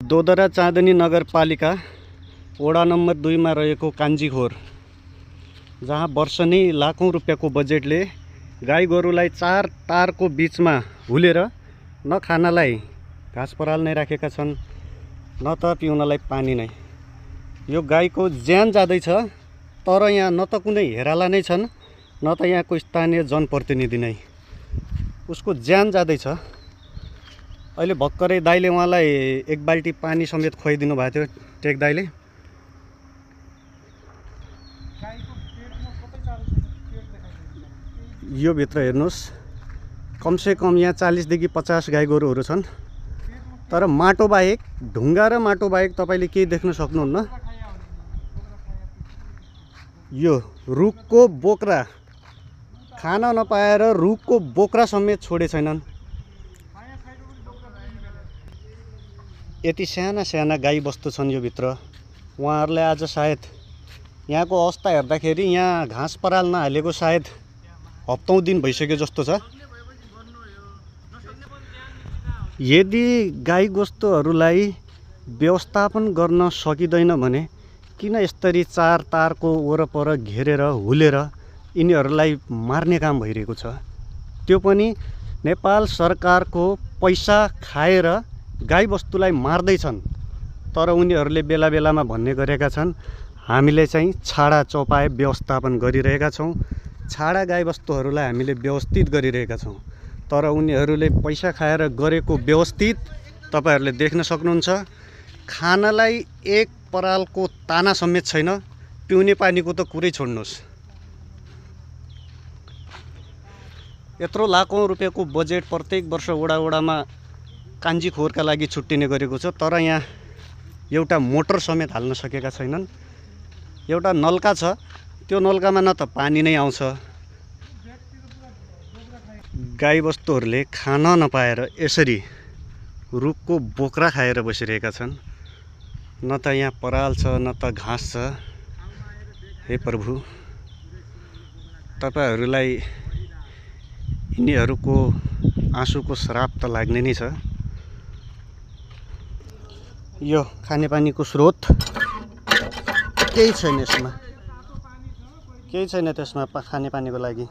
दोदरा चाँदनी नगरपालिका वडा नम्बर 2 मा रहेको कान्जीखोर, जहाँ वर्ष नै लाखौं रुपियाँको बजेटले गाई गोरुलाई चार तारको बीचमा हुलेर न खानालाई घाँस पराल नै राखेका छन्, न त पिउनलाई पानी नै। यो गाईको ज्यान जाँदैछ, तर यहाँ न त कुनै हेराला नै छन्, न त यहाँको स्थानीय जनप्रतिनिधि नै। उसको ज्यान जाँदैछ। अहिले भर्खरै दाइले उहाँलाई एक बाल्टी पानी समेत खुवाइदिनु भएको थियो, टेक दाइले। यो भित्र हेर्नुहोस्, कमसे कम यहाँ 40 देखि 50 गाई गोरुहरू छन्, तर माटो बाहेक, ढुङ्गा र माटो बाहेक तपाईले केही देख्न सक्नुहुन्न। यो रुखको बोक्रा खान नपाएर रुखको बोक्रा समेत छोडे छैनन्। यति साना साना गाई बस्तु छन् यो भित्र। उहाँहरूले आज सायद यहाँको अवस्था हेर्दाखेरि यहाँ घाँस पराल नहालेको सायद हप्तौं दिन भइसक्यो जस्तो छ। यदि गाई गोस्तुहरूलाई व्यवस्थापन गर्न सकिँदैन भने किन यसरी चार तारको वरपर घेरेर हुलेर यिनीहरूलाई मार्ने काम भइरहेको छ? त्यो पनि नेपाल सरकारको पैसा खाएर गाई बस्तुलाई मार्दैछन्। तर उनीहरूले बेला बेलामा भन्ने गरेका छन्, हामीले चाहिँ छाडा चौपाए व्यवस्थापन गरिरहेका छौँ, छाडा गाई बस्तुहरूलाई हामीले व्यवस्थित गरिरहेका छौँ। तर उनीहरूले पैसा खाएर गरेको व्यवस्थित तपाईहरूले देख्न सक्नुहुन्छ। खानालाई एक परालको ताना समेत छैन, पिउने पानीको त कुरै छोड्नुहोस्। यत्रो लाखौं रुपियाँको बजेट प्रत्येक वर्ष वडामा कान्जीखोरका लागि छुट्टिने गरेको छ, तर यहाँ एउटा मोटर समेत हाल्न सकेका छैनन्। एउटा नल्का छ, त्यो नल्कामा न त पानी नै आउँछ। गाई बस्तुहरूले खान नपाएर यसरी रुखको बोक्रा खाएर बसिरहेका छन्। न त यहाँ पराल छ, न त घाँस छ। हे प्रभु, तपाईहरूलाई यिनीहरूको आँसुको श्राप त लाग्ने नै छ। यो खानेपानीको स्रोत केही छैन, यसमा केही छैन त्यसमा खानेपानीको लागि।